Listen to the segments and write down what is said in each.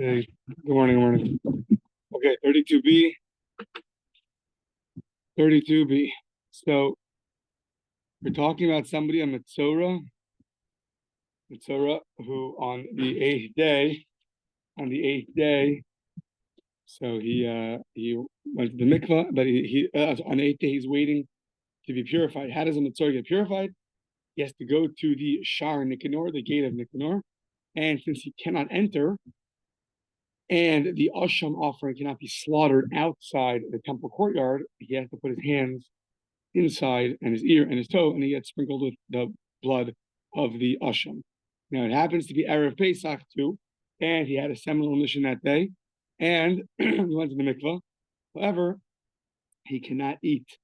Hey, good morning, good morning. Okay, 32b, 32b. So we're talking about somebody, a Metzora, who on the eighth day, so he went to the mikvah, but on the eighth day he's waiting to be purified. How does a Metzora get purified? He has to go to the Shar Nicanor, the gate of Nicanor, and since he cannot enter, and the Asham offering cannot be slaughtered outside the temple courtyard, he has to put his hands inside and his ear and his toe, and he gets sprinkled with the blood of the Asham. Now, it happens to be Erev Pesach too, and he had a seminal mission that day, and he went to the mikvah. However, he cannot eat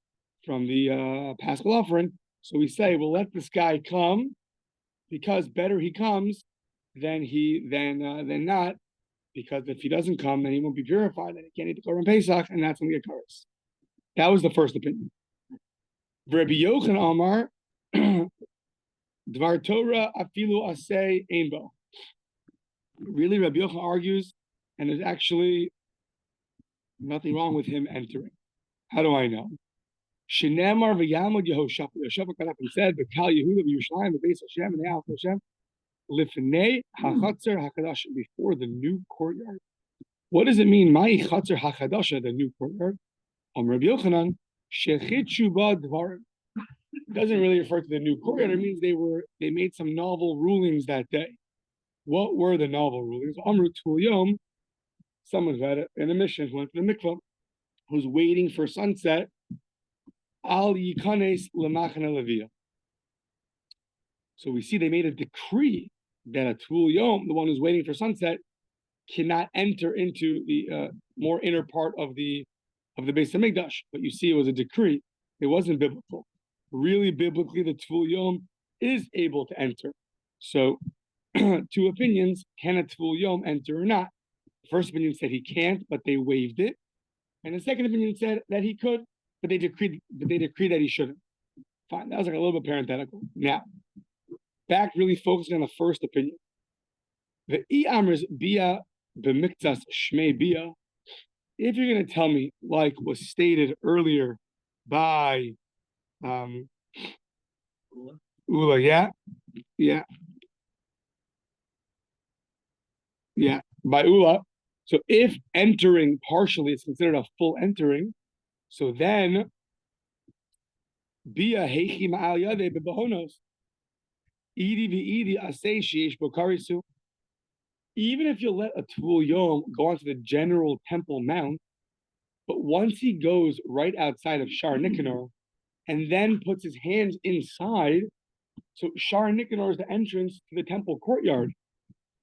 from the Paschal offering, so we say, well, let this guy come, because better he comes than not, because if he doesn't come, then he won't be purified, and he can't eat the Korban Pesach, and that's when he get cursed. That was the first opinion. Rabbi Yochanan Amar, Dvar Torah afilu asay einbo. Really, Rabbi Yochanan argues, and there's actually nothing wrong with him entering. How do I know? Shenemar v'yamod Yehoshaphat. Yehoshaphat got up and said, "V'kal Yehuda v'Yushalayim v'Beis Hashem and the house of Hashem lifnei hachatzer hakadosh, before the new courtyard." What does it mean? Mai chatzer hakadosh, the new courtyard. Rabbi Yochanan shechitzhu ba dvarim. It doesn't really refer to the new courtyard. It means they made some novel rulings that day. What were the novel rulings? Amru tul yom. Someone read it in a mission who went to the mikvah, who's waiting for sunset. Al yikanes lemachane levia. So we see they made a decree that a tul yom, the one who's waiting for sunset, cannot enter into the more inner part of the Beis Hamikdash. But you see, it was a decree. It wasn't biblical. Really, biblically, the tul yom is able to enter. So, two opinions: can a tul yom enter or not? The first opinion said he can't, but they waived it, and the second opinion said that he could, but they decreed that he shouldn't. Fine, that was like a little bit parenthetical. Now, back really focusing on the first opinion. The i'amr's bia b'miktas shmei bia. If you're going to tell me, like was stated earlier by Ula, yeah, by Ula. So if entering partially is considered a full entering, so then bia heichi ma'al yadei bebahonos idi v'idi asay sheish bokarisu. Even if you let a tul yom go onto the general temple mount, but once he goes right outside of Shar Nicanor and then puts his hands inside, so Shar Nicanor is the entrance to the temple courtyard.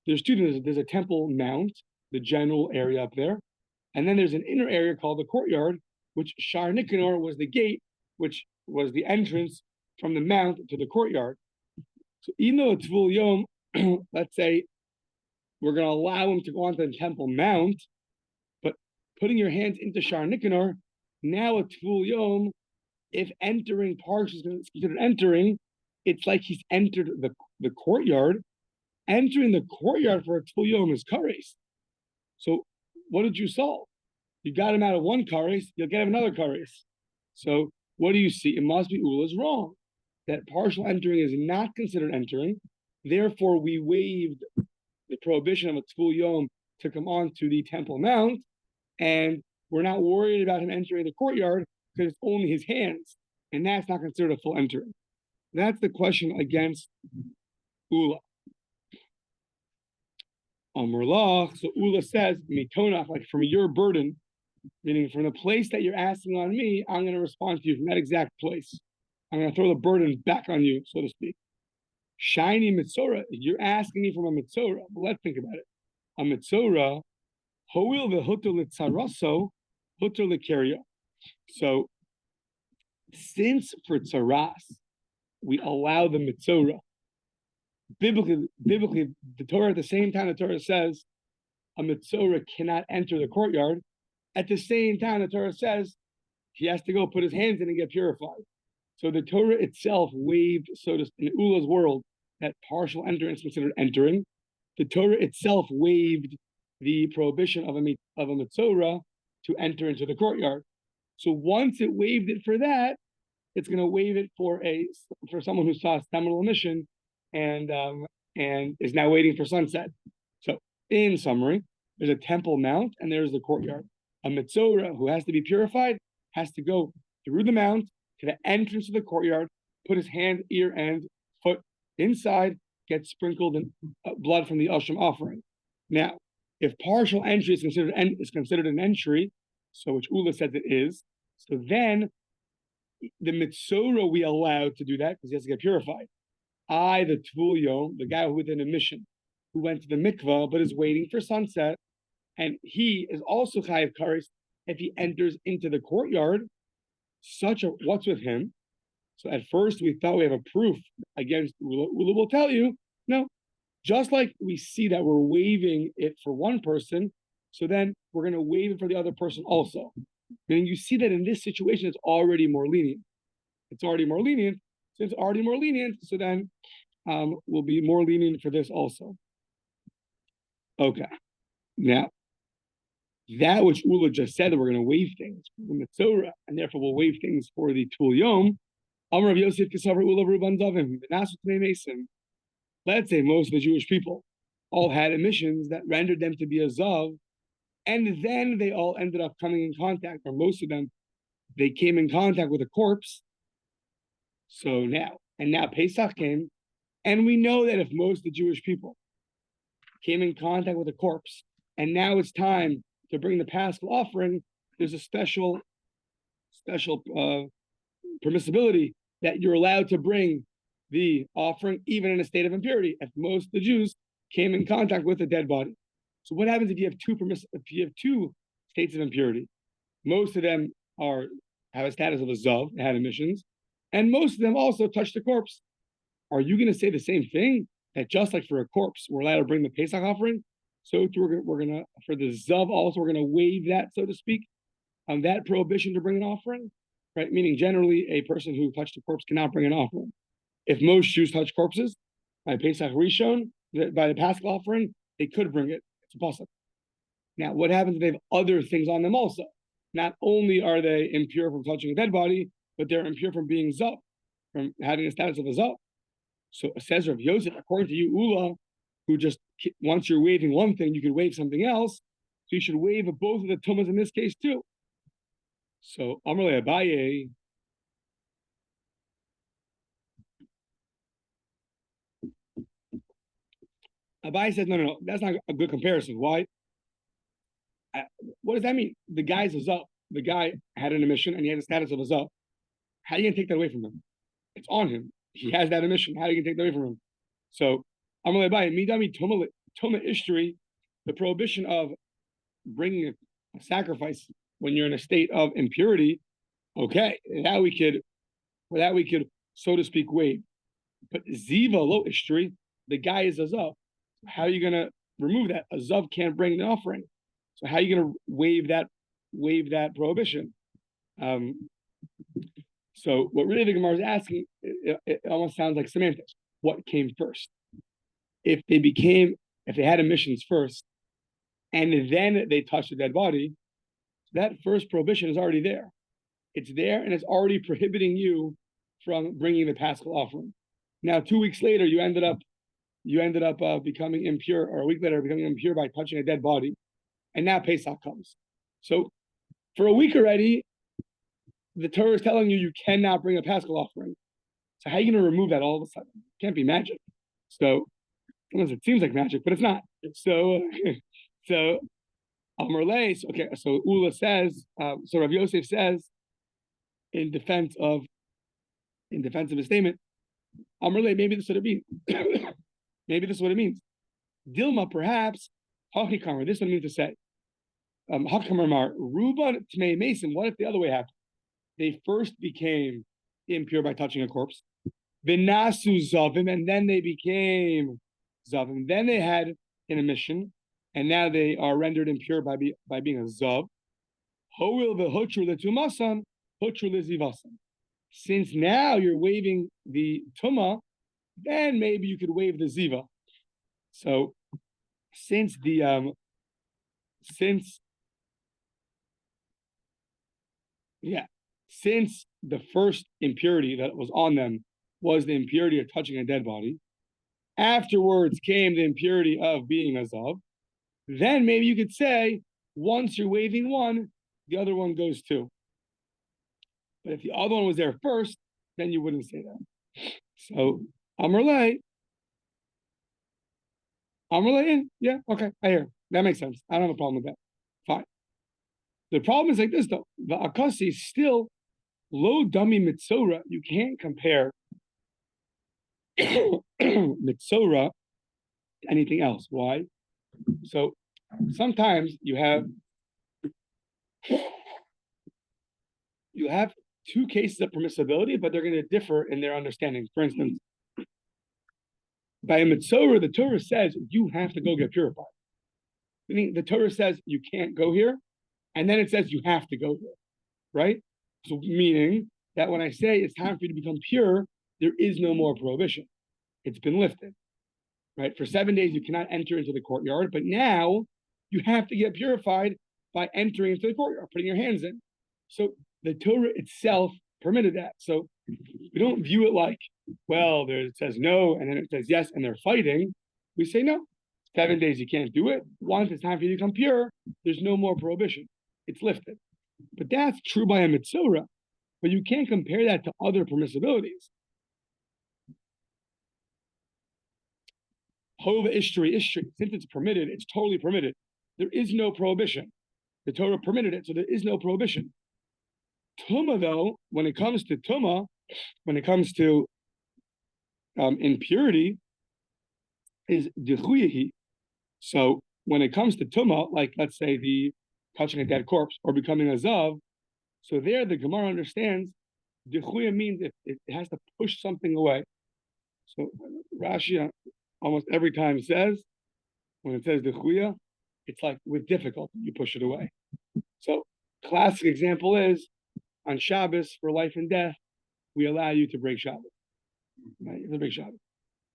There's a temple mount, the general area up there, and then there's an inner area called the courtyard, which Shar Nicanor was the gate, which was the entrance from the mount to the courtyard. So even though a tul yom, let's say, we're going to allow him to go onto the temple mount, but putting your hands into Shar Nicanor, now a tul yom, if entering partially is considered entering, it's like he's entered the courtyard. Entering the courtyard for a tul yom is kares. So what did you solve? You got him out of one kares, you'll get him another kares. So what do you see? It must be Ula's wrong. That partial entering is not considered entering. Therefore, we waived the prohibition of a tul yom to come onto the temple mount, and we're not worried about him entering the courtyard because it's only his hands, and that's not considered a full entering. That's the question against Ula. Amrullah, so Ula says, mitonach, like from your burden, meaning from the place that you're asking on me, I'm going to respond to you from that exact place. I'm going to throw the burden back on you, so to speak. Shiny Metzora, you're asking me from a Metzora. Well, let's think about it. A Metzora, ho'il ve'huter l'tzaraso, huter l'kerio. So, since for tzaras, we allow the Metzora, biblically, the Torah, at the same time the Torah says a Metzora cannot enter the courtyard, at the same time the Torah says he has to go put his hands in and get purified. So the Torah itself waived, so to in Ula's world, that partial entering is considered entering. The Torah itself waived the prohibition of a mitzora to enter into the courtyard. So once it waived it for that, it's going to waive it for someone who saw a seminal emission and is now waiting for sunset. So in summary, there's a temple mount and there's the courtyard. A mitzora who has to be purified has to go through the mount to the entrance of the courtyard, put his hand, ear, and foot inside, get sprinkled in blood from the Asham offering. Now, if partial entry is considered an entry, so which Ula says it is, so then the mitzora we allow to do that because he has to get purified. The Folio, the guy with an emission, who went to the mikvah but is waiting for sunset, and he is also chayav kares if he enters into the courtyard. What's with him? So at first we thought we have a proof against Ula. Ula will tell you, no, just like we see that we're waiving it for one person, so then we're going to waive it for the other person also. Meaning you see that in this situation, it's already more lenient. It's already more lenient. Since it's already more lenient, so then we'll be more lenient for this also. Okay. Now, that which Ula just said that we're going to waive things for the mitzora, and therefore we'll waive things for the tul yom. Amar Rav Yosef Kesavar Ula Ruban Davim. Let's say most of the Jewish people all had emissions that rendered them to be a zav, and then they all ended up coming in contact, or most of them, they came in contact with a corpse. So now Pesach came, and we know that if most of the Jewish people came in contact with a corpse, and now it's time to bring the Paschal offering, there's a special permissibility that you're allowed to bring the offering even in a state of impurity, if most of the Jews came in contact with a dead body. So what happens if you have two states of impurity? Most of them have a status of a zav, they had emissions, and most of them also touch the corpse. Are you going to say the same thing? That just like for a corpse, we're allowed to bring the Pesach offering? So we're gonna for the zav also we're gonna waive that, so to speak, on that prohibition to bring an offering, right? Meaning generally a person who touched a corpse cannot bring an offering. If most Jews touch corpses by Pesach Rishon, by the Paschal offering, they could bring it. It's a pasuk. Now, what happens if they have other things on them also? Not only are they impure from touching a dead body, but they're impure from being zav, from having a status of a zav. So it says Rav Yosef, according to you, Ula, who just once you're waiving one thing, you could waive something else. So you should waive both of the tumas in this case too. So Amarle Abaye. Abaye says, no, that's not a good comparison. Why? What does that mean? The guy's a zav. The guy had an emission and he had the status of a zav. How are you going to take that away from him? It's on him. He has that emission. How are you going to take that away from him? So, Amalei Bayi, Midami Toma Ishtri, the prohibition of bringing a sacrifice when you're in a state of impurity, okay, that we could, so to speak, waive. But Ziva Lo Ishtri, the guy is a zav. How are you going to remove that? A zav can't bring an offering. So how are you going to waive that prohibition? So what really the Gemara is asking, it almost sounds like semantics. What came first? If they had emissions first, and then they touched the dead body, that first prohibition is already there. It's there, and it's already prohibiting you from bringing the Paschal offering. Now, 2 weeks later, you ended up becoming impure, or a week later becoming impure by touching a dead body, and now Pesach comes. So for a week already, the Torah is telling you cannot bring a Paschal offering. So how are you going to remove that all of a sudden? It can't be magic. So sometimes it seems like magic, but it's not. So Amarle, so Ula says, so Rav Yosef says, in defense of his statement, Amarle, maybe this is what it means. Maybe this is what it means. Dilma, perhaps, Hachikamar, this is what it means to say. Hachikamar, Ruban Tmei Mason, what if the other way happened? They first became impure by touching a corpse. Vinasu Zavim, and then they became Zavim. Then they had an emission, and now they are rendered impure by being a Zav. Hoil v'hotru letumasan, hotru lezivasan. Since now you're waiving the Tuma, then maybe you could waive the Ziva. So since the since the first impurity that was on them was the impurity of touching a dead body, afterwards came the impurity of being a zav, then maybe you could say, once you're waving one, the other one goes too. But if the other one was there first, then you wouldn't say that. So, Amrlay, yeah, okay, I hear. That makes sense. I don't have a problem with that. Fine. The problem is like this, though. The Akasi is still low dummy mitzora. You can't compare mitzora to anything else. Why? So sometimes you have two cases of permissibility, but they're going to differ in their understanding. For instance, by a mitzora, the Torah says you have to go get purified. Meaning the Torah says you can't go here, and then it says you have to go here, right? So meaning that when I say it's time for you to become pure, there is no more prohibition. It's been lifted, right? For 7 days, you cannot enter into the courtyard, but now you have to get purified by entering into the courtyard, putting your hands in. So the Torah itself permitted that. So we don't view it like, well, it says no, and then it says yes, and they're fighting. We say no. 7 days you can't do it. Once it's time for you to become pure, there's no more prohibition. It's lifted. But that's true by a mitzora. But you can't compare that to other permissibilities. Hova ishtri. Since it's permitted, it's totally permitted. There is no prohibition. The Torah permitted it, so there is no prohibition. Tumah, though, when it comes to tumah, when it comes to impurity, is dichuyehi. So when it comes to tumah, like let's say the touching a dead corpse or becoming a zav, so there the Gemara understands dichuya means it has to push something away. So Rashi almost every time says, when it says dichuya, it's like with difficulty you push it away. So classic example is on Shabbos for life and death, we allow you to break Shabbos. Right? You have to break Shabbos.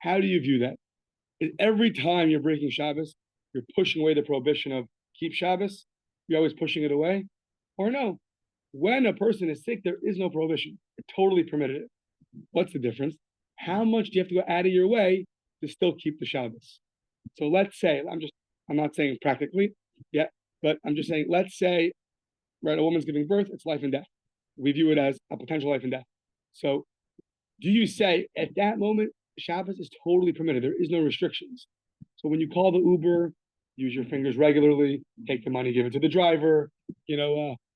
How do you view that? Every time you're breaking Shabbos, you're pushing away the prohibition of keep Shabbos. You're always pushing it away, or no? When a person is sick, there is no prohibition. It totally permitted it. What's the difference? How much do you have to go out of your way to still keep the Shabbos? So let's say, I'm not saying practically yet, but I'm just saying, let's say, right, a woman's giving birth, it's life and death. We view it as a potential life and death. So do you say at that moment, Shabbos is totally permitted? There is no restrictions. So when you call the Uber, use your fingers regularly, take the money, give it to the driver,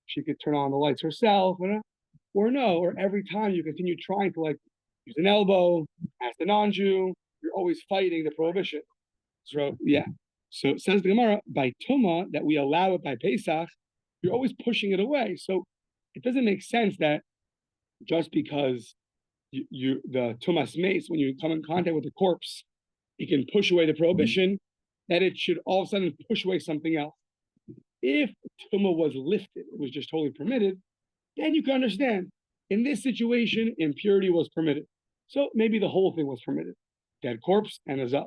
she could turn on the lights herself, or no, or every time you continue trying to use an elbow, ask the non-Jew, you're always fighting the prohibition. So yeah. So it says the Gemara, by Tumah, that we allow it by Pesach, you're always pushing it away. So it doesn't make sense that just because the Tumas Mace, when you come in contact with the corpse, it can push away the prohibition, that it should all of a sudden push away something else. If Tumah was lifted, it was just totally permitted, then you can understand. In this situation, impurity was permitted. So maybe the whole thing was permitted. Dead corpse and a zav.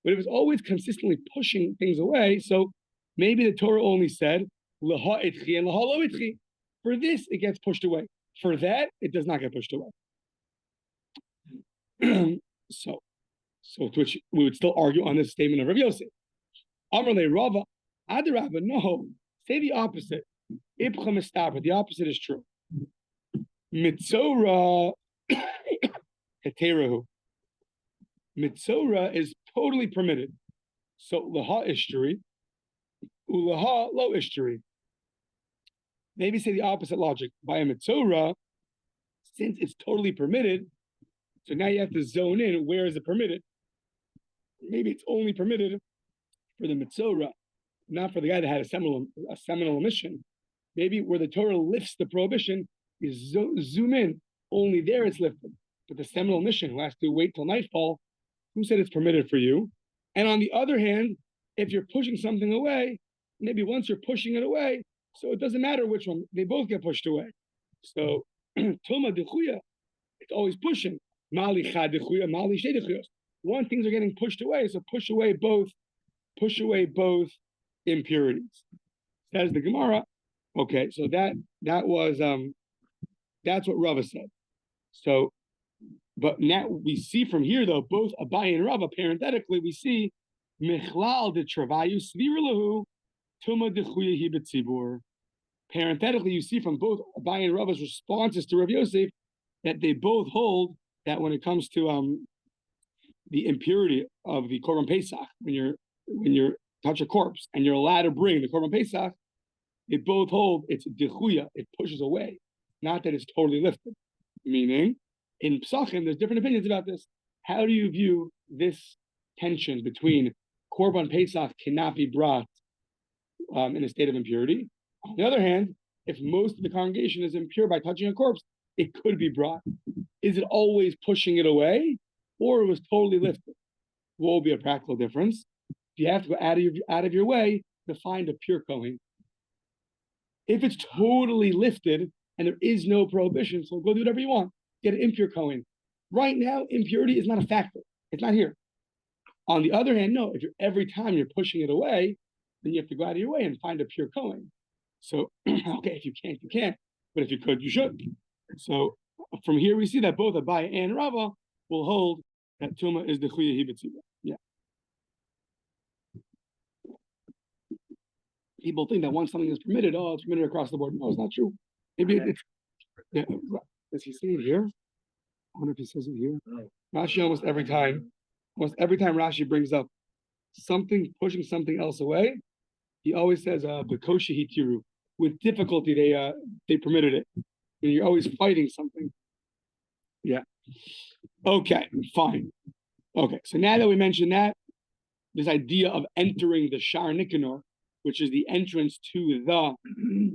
But it was always consistently pushing things away. So maybe the Torah only said, L'ha itchi and l'ha lo itchi. For this, it gets pushed away. For that, it does not get pushed away. So to which we would still argue on this statement of Rabbi Yosef. Amrle Rava, Adarabba, no. Say the opposite. Ibcha mistaber. The opposite is true. Mitzora heterahu. Mitzora is totally permitted. So laha ishtari, ulaha lo ishtari. Maybe say the opposite logic. By a mitzora, since it's totally permitted, so now you have to zone in where is it permitted. Maybe it's only permitted for the mitzora, not for the guy that had a seminal omission. Maybe where the Torah lifts the prohibition is zoom in. Only there it's lifted. But the seminal omission who has to wait till nightfall, who said it's permitted for you? And on the other hand, if you're pushing something away, maybe once you're pushing it away, so it doesn't matter which one, they both get pushed away. So Tuma dechuya, it's always pushing. Mali chad dechuya, mali shei dechuyos. One things are getting pushed away, so push away both impurities. Says the Gemara. Okay, so that was that's what Rava said. So, but now we see from here though, both Abaye and Rava, parenthetically, we see Michlal de Travayu Svir Lahu Tuma Dechuya Hi B'Tzibur. Parenthetically, you see from both Abaye and Rava's responses to Rav Yosef that they both hold that when it comes to the impurity of the Korban Pesach, when you're touch a corpse and you're allowed to bring the Korban Pesach, they both hold it's dechuya, it pushes away, not that it's totally lifted. Meaning, in Psachim, there's different opinions about this. How do you view this tension between Korban Pesach cannot be brought in a state of impurity? On the other hand, if most of the congregation is impure by touching a corpse, it could be brought. Is it always pushing it away, or it was totally lifted? What will be a practical difference? You have to go out of your way to find a pure Kohen. If it's totally lifted and there is no prohibition, so go do whatever you want. Get an impure Kohen. Right now, impurity is not a factor. It's not here. On the other hand, no, if you're every time you're pushing it away, then you have to go out of your way and find a pure Kohen. So, okay, if you can't, you can't. But if you could, you should. So from here we see that both Abaye and Rava will hold that Tuma is the Chuya Hibetziba. Yeah. People think that once something is permitted, it's permitted across the board. No, it's not true. Maybe it's yeah. Does he say it here? I wonder if he says it here. Rashi almost every time Rashi brings up something pushing something else away, he always says Bekoshi Hitiru. With difficulty they permitted it. And you're always fighting something. Yeah. Okay, fine. Okay, so now that we mentioned that, this idea of entering the Shar Nikanor, which is the entrance to the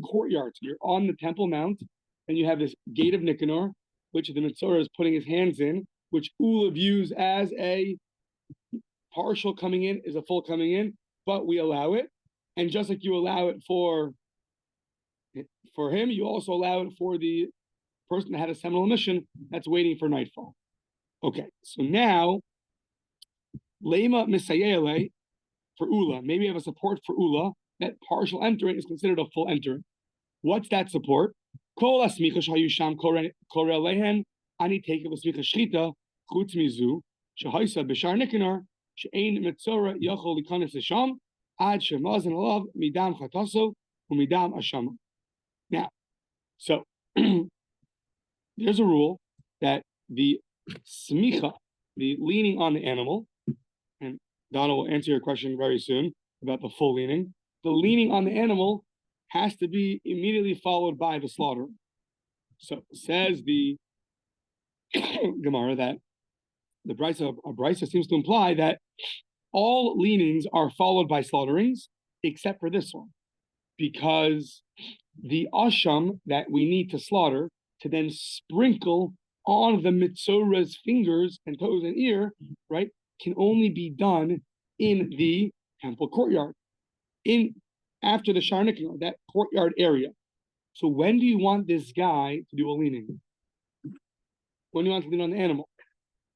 courtyard. So you're on the Temple Mount, and you have this gate of Nikanor, which the Mitzorah is putting his hands in, which Ula views as a partial coming in, is a full coming in, but we allow it. And just like you allow it for him, you also allow it for the person that had a seminal mission that's waiting for nightfall. Okay, so now, Lema Misayele for Ula. Maybe you have a support for Ula that partial entering is considered a full entering. What's that support? Kol asmicha shayusham korel lehen ani take of asmicha shchita chutz mizu shehaisa b'shar nikanor she'ein mitzora yachol likanes l'sham ad shemazon alav midam chataso umidam ashama. Now, so there's a rule that the smicha, the leaning on the animal, and Donna will answer your question very soon about the full leaning. The leaning on the animal has to be immediately followed by the slaughter. So says the Gemara that the Brisa seems to imply that all leanings are followed by slaughterings, except for this one, because the asham that we need to slaughter to then sprinkle on the Mitzora's fingers and toes and ear, right, can only be done in the temple courtyard, after the Shar Nikanor, that courtyard area. So when do you want this guy to do a leaning? When do you want to lean on the animal?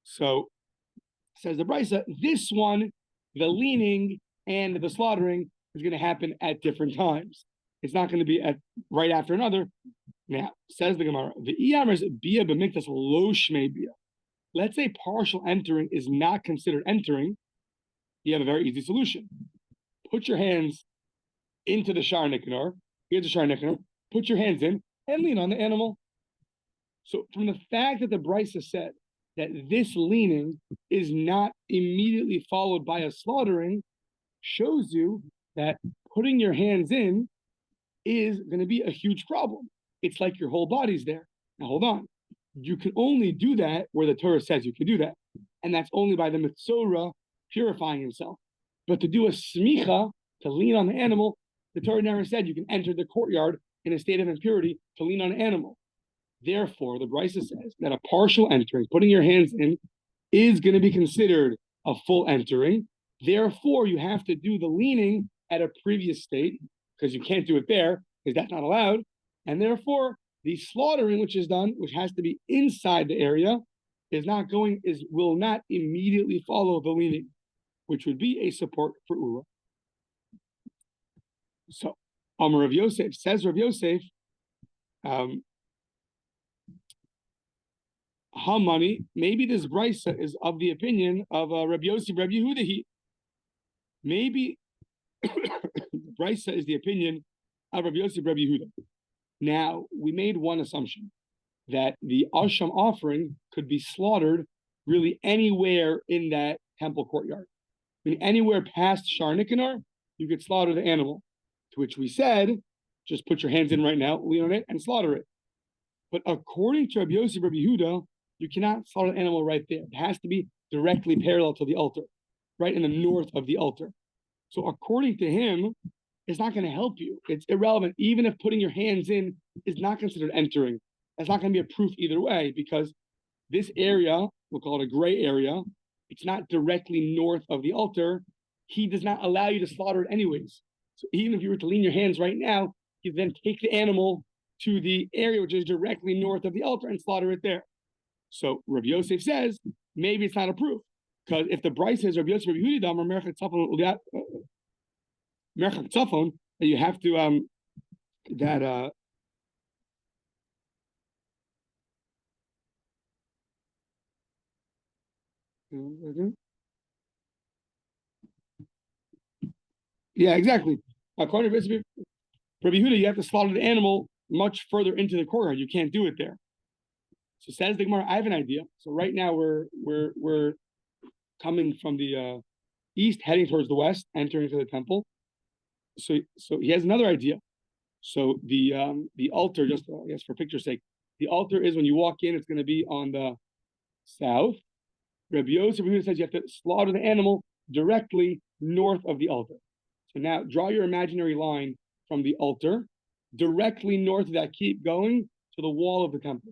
So says the Brisa, this one, the leaning and the slaughtering is going to happen at different times. It's not going to be at right after another. Now, says the Gemara, the iyamers bia b'miktas lo shmei bia. Let's say partial entering is not considered entering. You have a very easy solution. Put your hands into the Shar Nikanor. Here's the Shar Nikanor. Put your hands in and lean on the animal. So from the fact that the Brisa said that this leaning is not immediately followed by a slaughtering, shows you that putting your hands in is going to be a huge problem. It's like your whole body's there. Now hold on. You can only do that where the Torah says you can do that. And that's only by the Mitzorah purifying himself. But to do a smicha, to lean on the animal, the Torah never said you can enter the courtyard in a state of impurity to lean on an animal. Therefore, the Brisa says that a partial entering, putting your hands in, is going to be considered a full entering. Therefore, you have to do the leaning at a previous state, because you can't do it there, because that's not allowed. And therefore, the slaughtering which is done, which has to be inside the area, will not immediately follow the leaning, which would be a support for Ula. So Amar Rav Yosef, says Rav Yosef, how money? Maybe this brisa is of the opinion of Rabbi Yosef, Rabbi Yehuda. Maybe brisa is the opinion of Rabbi Yosef, Rabbi Yehuda. Now we made one assumption that the asham offering could be slaughtered really anywhere in that temple courtyard. I mean, anywhere past Shar Nicanor, you could slaughter the animal. To which we said, just put your hands in right now, lean on it, and slaughter it. But according to Rabbi Yosef, Rabbi Yehuda, you cannot slaughter the animal right there. It has to be directly parallel to the altar, right in the north of the altar. So according to him, it's not going to help you. It's irrelevant. Even if putting your hands in is not considered entering, that's not going to be a proof either way, because this area, we'll call it a gray area, it's not directly north of the altar. He does not allow you to slaughter it anyways. So even if you were to lean your hands right now, you then take the animal to the area which is directly north of the altar and slaughter it there. So Rabbi Yosef says, maybe it's not a proof. Because if the bride says Rabbi Yosef, Rabbi Yehuda, or Merchak Tzafon, that you have to, yeah, exactly. According to Rabbi Yehuda, you have to slaughter the animal much further into the courtyard. You can't do it there. So says the Gemara, I have an idea. So right now we're coming from the east, heading towards the west, entering into the temple. So he has another idea. So the altar, just I guess for picture's sake, the altar is when you walk in, it's going to be on the south. Rabbi Yosef says you have to slaughter the animal directly north of the altar. So now draw your imaginary line from the altar directly north of that. Keep going to the wall of the temple.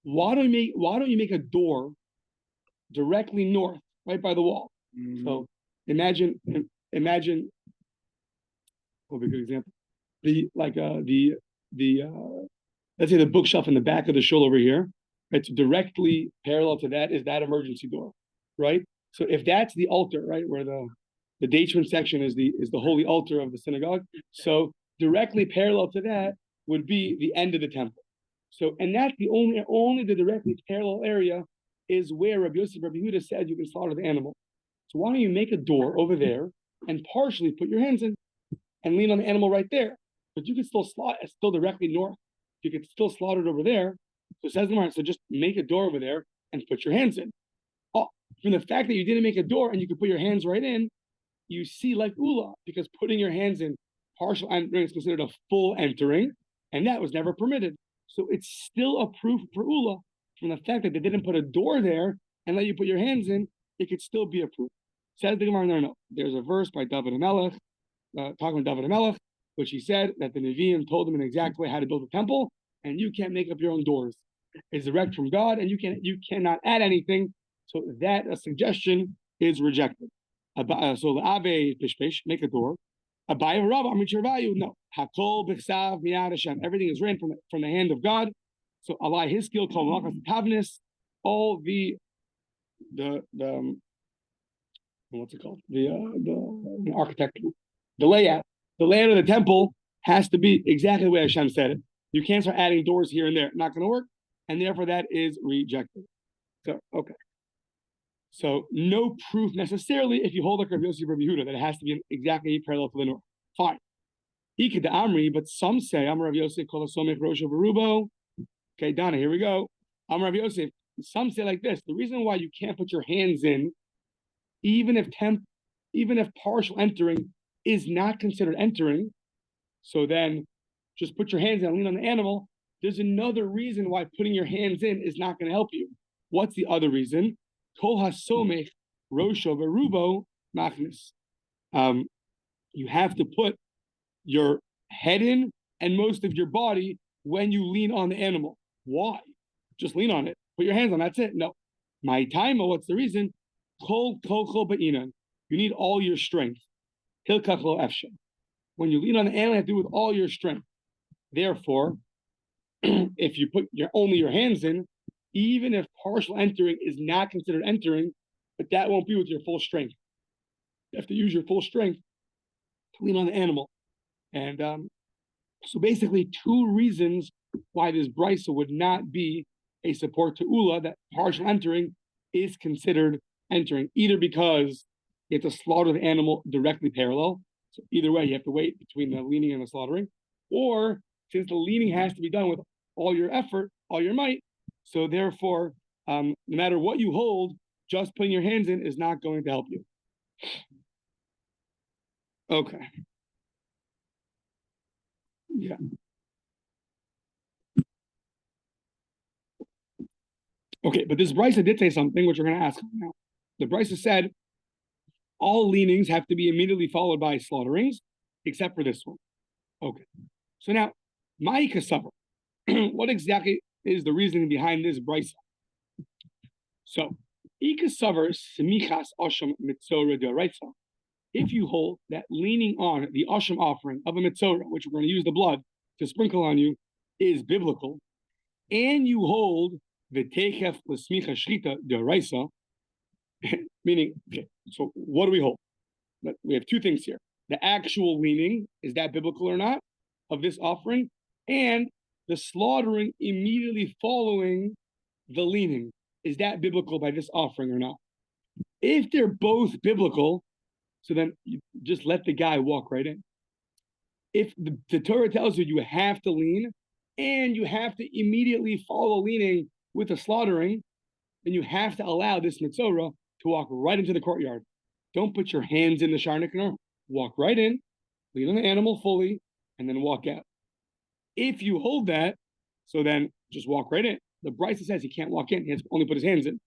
Why don't you make a door directly north, right by the wall? Mm-hmm. So imagine. What would be a good example? Let's say the bookshelf in the back of the shul over here. It's directly parallel to that is that emergency door, right? So if that's the altar, right, where the Deichman section is the holy altar of the synagogue, so directly parallel to that would be the end of the temple. So, and that's the only the directly parallel area is where Rabbi Yosef, Rabbi Yehuda said you can slaughter the animal. So why don't you make a door over there and partially put your hands in and lean on the animal right there? But you can still slaughter, it's still directly north. You can still slaughter it over there. So it says the Gemara, so just make a door over there and put your hands in. Oh, from the fact that you didn't make a door and you could put your hands right in, you see like Ula, because putting your hands in partial entering is considered a full entering, and that was never permitted. So it's still a proof for Ula from the fact that they didn't put a door there and let you put your hands in. It could still be a proof. Says the Gemara, no. There's a verse by David HaMelech, talking about David HaMelech, which he said that the Nevi'im told him in an exact way how to build a temple, and you can't make up your own doors. It's direct from God, and you cannot add anything. So that a suggestion is rejected. So the Ave Pishpesh, make a door. Abaye Rav Amichirvayu, no. Hakol B'chsav Miyad Hashem. Everything is written from the hand of God. So Allah, His skill, called Malakas Tavnis, all the what's it called? The architecture, the layout of the temple has to be exactly the way Hashem said it. You can't start adding doors here and there. Not going to work, and therefore that is rejected. So okay. So no proof necessarily if you hold like Rabbi Yosef, Rabbi Yehuda, that it has to be exactly parallel to the north. Fine. Iked Amri, but some say Amar Rabbi Yosef Kol Somech Rosho Berubo. Okay, Donna, here we go. Amar Rabbi Yosef. Some say like this: the reason why you can't put your hands in, even if partial entering is not considered entering, so then just put your hands in and lean on the animal. There's another reason why putting your hands in is not going to help you. What's the other reason? Kol hasomech rosho berubo machnis. You have to put your head in and most of your body when you lean on the animal. Why? Just lean on it. Put your hands on. That's it. No. My time. What's the reason? Kol ba'inan. You need all your strength. Hilkach lo efshe. When you lean on the animal, you have to do it with all your strength. Therefore, if you put only your hands in, even if partial entering is not considered entering, but that won't be with your full strength. You have to use your full strength to lean on the animal. And so basically 2 reasons why this brisa would not be a support to ula, that partial entering is considered entering, either because you have to slaughter the animal directly parallel. So either way, you have to wait between the leaning and the slaughtering. Or since the leaning has to be done with all your effort, all your might, so therefore, no matter what you hold, just putting your hands in is not going to help you. Okay. Yeah. Okay, but this brisa did say something which we're going to ask now. The brisa said all leanings have to be immediately followed by slaughterings, except for this one. Okay. So now, Ma'ika Savar. What exactly is the reasoning behind this brisa? So, Ika Savar Semichas Osham Mitzora D'Oraisa. If you hold that leaning on the Osham offering of a Mitzora, which we're going to use the blood to sprinkle on you, is biblical, and you hold the Techef L'Smicha Shrita D'Oraisa, meaning, okay, so what do we hold? We have 2 things here. The actual leaning, is that biblical or not, of this offering, and the slaughtering immediately following the leaning, is that biblical by this offering or not? If they're both biblical, so then you just let the guy walk right in. If the Torah tells you you have to lean and you have to immediately follow leaning with the slaughtering, then you have to allow this mitzorah to walk right into the courtyard. Don't put your hands in the sharnikanor. Walk right in, lean on the animal fully, and then walk out. If you hold that, so then just walk right in. The brisa says he can't walk in; he has to only put his hands in.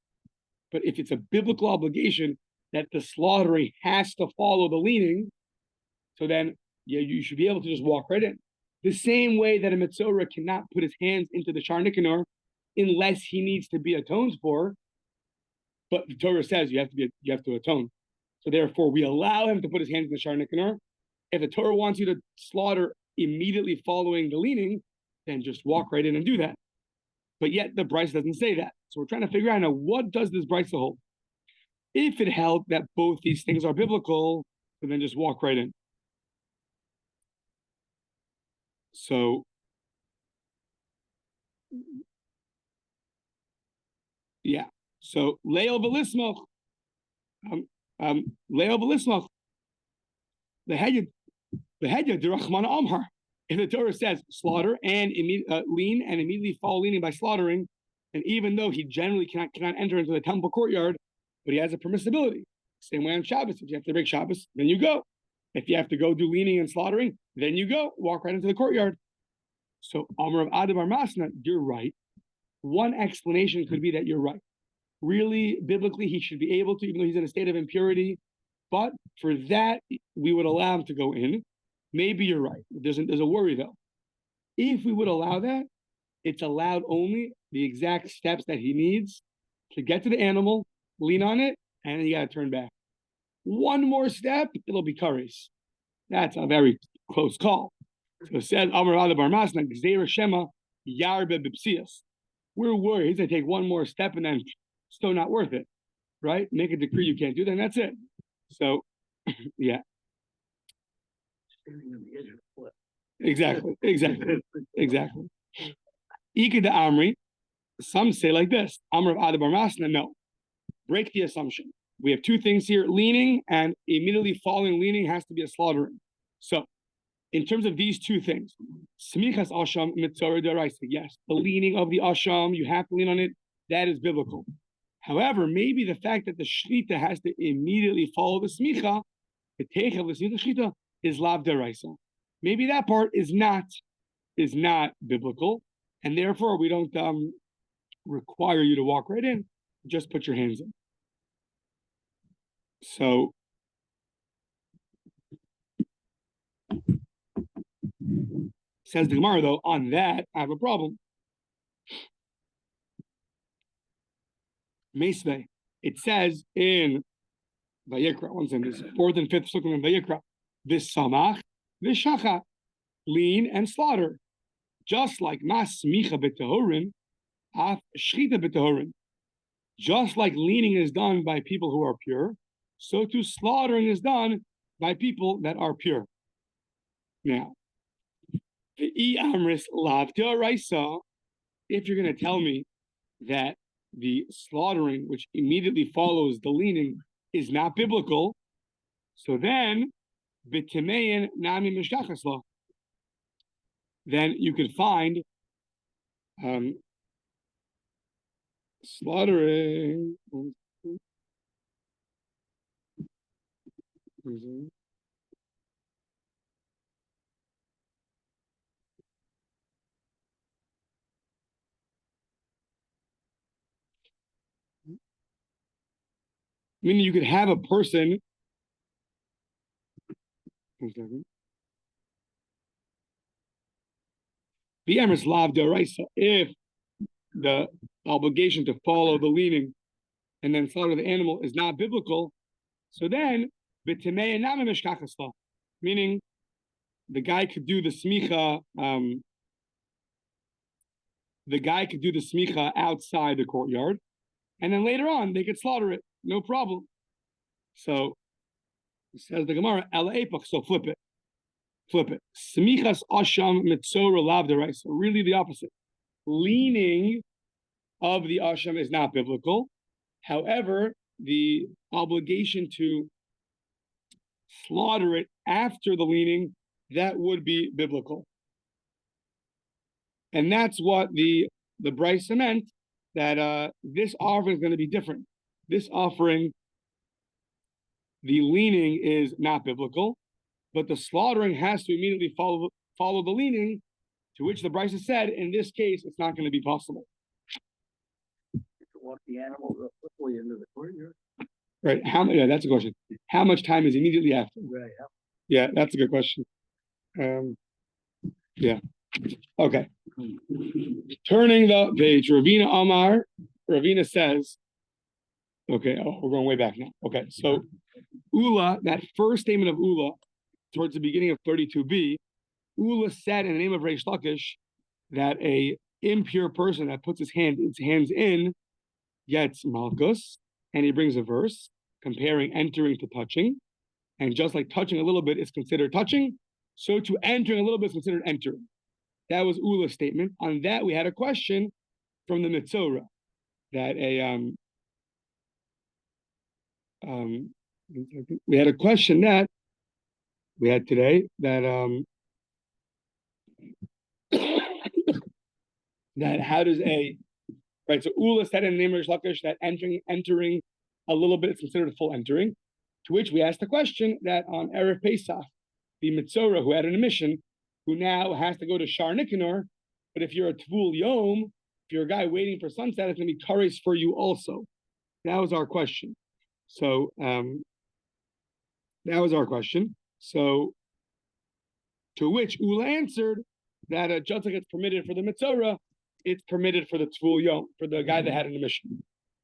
But if it's a biblical obligation that the slaughtering has to follow the leaning, so then you should be able to just walk right in. The same way that a mitzorah cannot put his hands into the sharnikanor unless he needs to be atoned for, but the Torah says you have to atone. So therefore, we allow him to put his hands in the sharnikanor. If the Torah wants you to slaughter immediately following the leaning, then just walk right in and do that. But yet the brisa doesn't say that. So we're trying to figure out now, what does this brisa hold? If it held that both these things are biblical, then just walk right in. So yeah. So Leo Belismach. Leo Belismach. The Hedya Derachmana Amhar. If the Torah says slaughter and lean and immediately follow leaning by slaughtering, and even though he generally cannot enter into the temple courtyard, but he has a permissibility. Same way on Shabbos. If you have to break Shabbos, then you go. If you have to go do leaning and slaughtering, then you go. Walk right into the courtyard. So Amar of Adabar Masna, you're right. One explanation could be that you're right. Really, biblically, he should be able to, even though he's in a state of impurity. But for that, we would allow him to go in. Maybe you're right. There's a worry, though. If we would allow that, it's allowed only the exact steps that he needs to get to the animal, lean on it, and then you got to turn back. One more step, it'll be kares. That's a very close call. So it says, Amar Adabar Masna, Gzeira Shema, Yarbe Bipsias. We're worried he's going to take one more step and then still not worth it, right? Make a decree you can't do that, and that's it. So, yeah. Exactly. Ika de Amri, some say like this, Amr of Adabar Masna, no. Break the assumption. We have 2 things here, leaning and immediately following leaning has to be a slaughtering. So, in terms of these 2 things, Smichas Asham Mitzorah D'Oraisa, yes, the leaning of the Asham, you have to lean on it, that is biblical. However, maybe the fact that the Shrita has to immediately follow the Smicha, the Teich of the Shrita, is Lav D'Oraisa. Maybe that part is not biblical, and therefore we don't require you to walk right in, just put your hands in. So, says the Gemara, though, on that, I have a problem. Meisvei, it says in Vayikra, once in this 4th and 5th Sukkim in Vayikra, this samach, this shacha, lean and slaughter, just like mas micha b'tehorin, af shchita b'tehorin. Just like leaning is done by people who are pure, so too slaughtering is done by people that are pure. Now, the amris lav d'oraisa, if you're going to tell me that the slaughtering, which immediately follows the leaning, is not biblical, so then b'timein nami mishkachasla. Then you could find slaughtering. Meaning you could have a person. The Emrys Lav D'Oraisa, if the obligation to follow the leaning and then slaughter the animal is not biblical, so then b'timei nami mishkachasla, meaning the guy could do the smicha. The guy could do the smicha outside the courtyard, and then later on they could slaughter it, no problem. So says the Gemara, El Epach, so flip it. Smichas asham mitzora lav d'oraisa. Really the opposite. Leaning of the asham is not biblical. However, the obligation to slaughter it after the leaning, that would be biblical. And that's what the Brisa meant, that this offering is going to be different. This offering, the leaning is not biblical, but the slaughtering has to immediately follow the leaning, to which the Brisa said, in this case, it's not going to be possible. Walk the animal quickly into the courtyard. Right. Yeah, that's a question. How much time is immediately after? Right. Yeah, that's a good question. Yeah. Okay. Turning the page, Ravina says, okay, we're going way back now. Okay, so Ula, that first statement of Ula, towards the beginning of 32b, Ula said in the name of Reish Lakish that a impure person that puts his hands in gets malchus, and he brings a verse comparing entering to touching, and just like touching a little bit is considered touching, so to entering a little bit is considered entering. That was Ula's statement. On that, we had a question from the Mitzora that we had a question that we had today that that how does right? So Ula said in the name of Reish Lakish that entering a little bit is considered a full entering. To which we asked the question that on Erev Pesach, the Mitzora who had an emission, who now has to go to Shar Nikanor, but if you're a Tvul Yom, if you're a guy waiting for sunset, it's going to be kares for you also. That was our question. So that was our question. So to which Ula answered that just like it's permitted for the Mitzora, it's permitted for the Tvul Yom, for the guy that had an emission.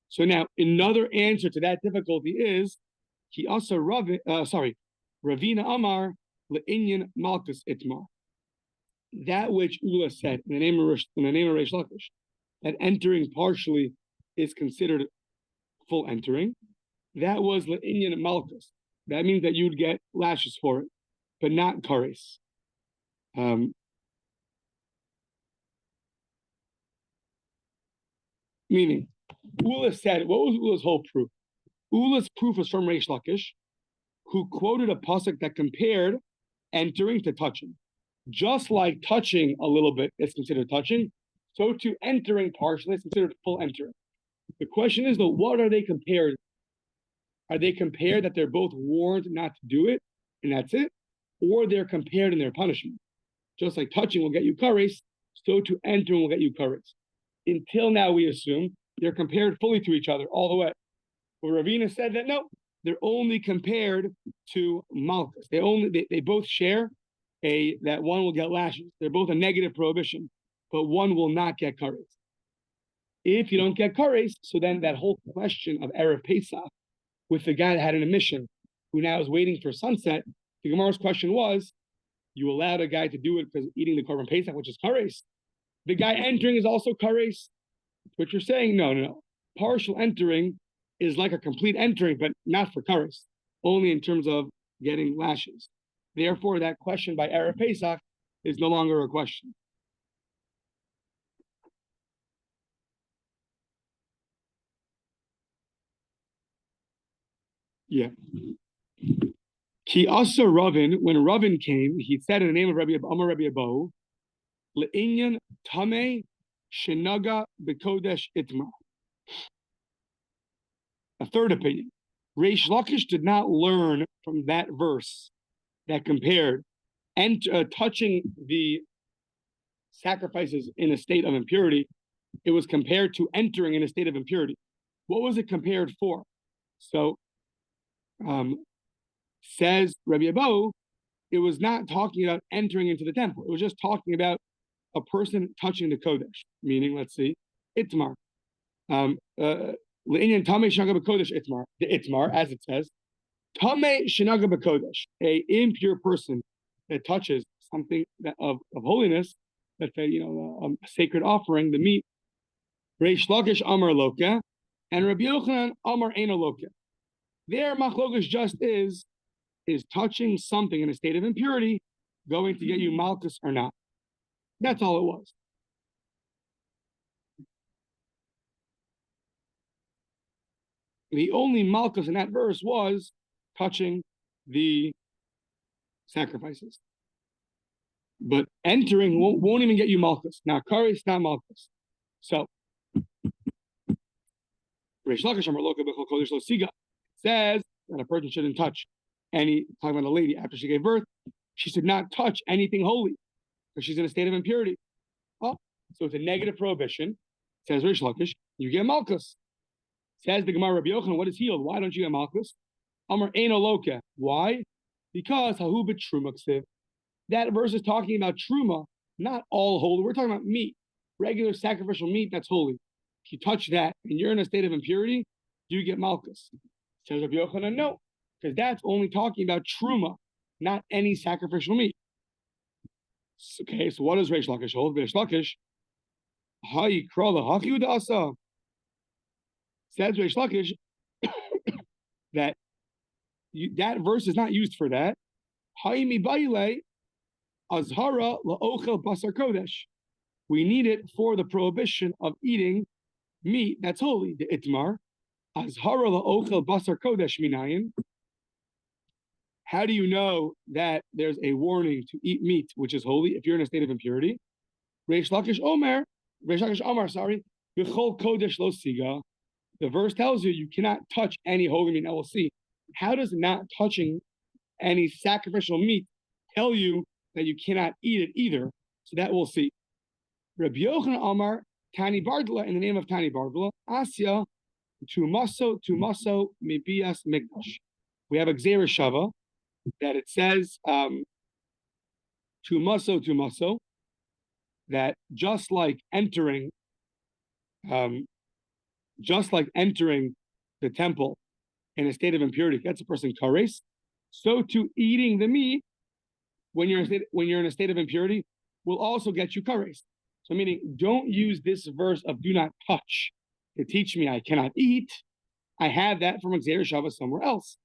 So now another answer to that difficulty is he also Ravina Amar le'inyan Malkus Itmar. That which Ula said in the name of Reish Lakish, that entering partially is considered full entering. That was le'inyan Malkus. That means that you'd get lashes for it, but not kares. Meaning, Ula said, what was Ula's whole proof? Ula's proof was from Reish Lakish, who quoted a pasuk that compared entering to touching. Just like touching a little bit is considered touching, so to entering partially is considered full entering. The question is, though, what are they compared? Are they compared that they're both warned not to do it, and that's it? Or they're compared in their punishment? Just like touching will get you kares, so to entering will get you kares. Until now, we assume they're compared fully to each other all the way. But Ravina said that no, they're only compared to malchus. They both share that one will get lashes. They're both a negative prohibition, but one will not get kares. If you don't get kares, so then that whole question of Erev Pesach with the guy that had an emission, who now is waiting for sunset, the Gemara's question was, you allowed a guy to do it because eating the korban Pesach, which is kares. The guy entering is also kares. What you're saying, no. Partial entering is like a complete entering, but not for kares, only in terms of getting lashes. Therefore, that question by Erev Pesach is no longer a question. Yeah. Ki asa Ravin, when Ravin came, he said in the name of Amar Rabbi Abahu, Le'inyan Tameh Shenaga B'Kodesh Itmar. A third opinion. Reish Lakish did not learn from that verse that compared touching the sacrifices in a state of impurity. It was compared to entering in a state of impurity. What was it compared for? So, says Rabbi Abahu, it was not talking about entering into the temple. It was just talking about a person touching the Kodesh, meaning, let's see, Itmar. Le'inyan Tameh Shenaga B'Kodesh Itmar. The Itmar, as it says, Tameh Shenaga B'Kodesh, a impure person that touches something of holiness, that's a sacred offering, the meat. Reish Lakish Amar Loka, and Rabbi Yochanan Amar Eino Loka. Their machlokas just is touching something in a state of impurity going to get you malchus or not? That's all it was. The only malchus in that verse was touching the sacrifices. But entering won't even get you malchus. Now, kari is not malchus. So, Reish Lakish Amar Loka B'Chol Kodesh Lo Siga says that a person shouldn't touch talking about a lady after she gave birth, she should not touch anything holy because she's in a state of impurity. Oh, so it's a negative prohibition. Says Reish Lakish, you get malchus. Says the Gemara Rabbi Yochanan, what is healed? Why don't you get malchus? Amar Eino Loka. Why? Because hahu b'truma ksiv. That verse is talking about truma, not all holy. We're talking about meat, regular sacrificial meat that's holy. If you touch that and you're in a state of impurity, you get malchus. Says Rabbi Yochanan, no, because that's only talking about truma, not any sacrificial meat. Okay, so what does Reish Lakish hold? Reish Lakish, ha'yikra l'hachi udasa. Says Reish Lakish that that verse is not used for that. Ha'imi baile azhara la'ochel basar kodesh. We need it for the prohibition of eating meat that's holy, the itmar. Azhara la'ochel basar kodesh minayin. How do you know that there's a warning to eat meat which is holy if you're in a state of impurity? Reish Lakish Omar, B'chol kodesh lo siga. The verse tells you cannot touch any holy meat. Now we'll see. How does not touching any sacrificial meat tell you that you cannot eat it either? So that we'll see. Rabbi Yochanan Amar, Tani Bardala, in the name of Tani Bardala, Asya, Tumaso, Mibias Migdash. We have a Gzeira Shava that it says, Tumaso, that just like entering the temple in a state of impurity gets a person kares, so to eating the meat when you're in a state of impurity will also get you kares. So meaning, don't use this verse of do not touch to teach me I cannot eat. I have that from Gzeira Shava somewhere else.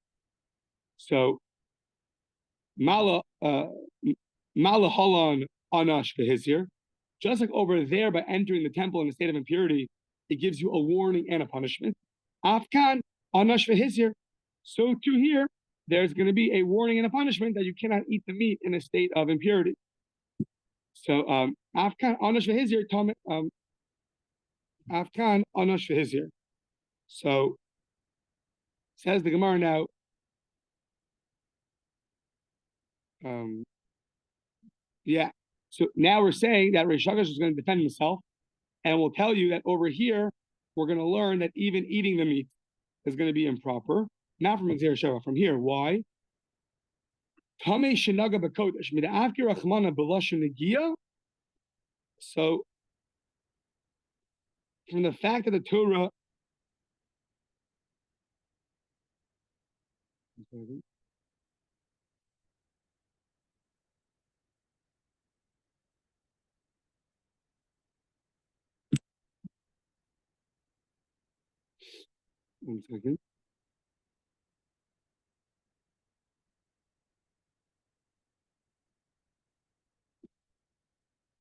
So Mala Halon Anash Vehizir, just like over there by entering the temple in a state of impurity, it gives you a warning and a punishment. Afkan Anash Vehizir. So too here, there's going to be a warning and a punishment that you cannot eat the meat in a state of impurity. So Afkan Anash Vehizir, Afkan Anash Vehizir. So says the Gemara now. Yeah. So now we're saying that Reish Lakish is going to defend himself, and we'll tell you that over here we're going to learn that even eating the meat is going to be improper. Not from Gzeira Shava, from here. Why? Tameh shenaga b'kodesh mid'afki rachmana b'lashon negia. So from the fact that the Torah. One second.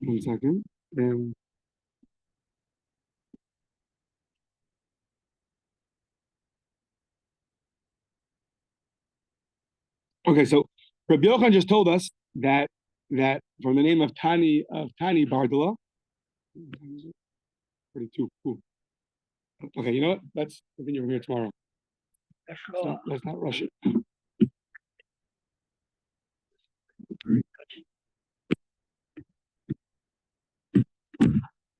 1 second. Okay, so Rabbi Yochanan just told us that from the name of Tani Bardala. 42. Cool. Okay, you know what? Let's continue from here tomorrow. Let's not rush it.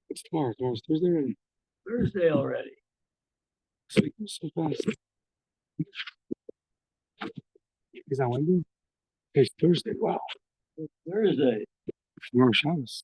It's tomorrow. Tomorrow's Thursday already. Thursday already. So fast. Is that Wednesday? It's Thursday. Wow. Thursday. Tomorrow Shabbos.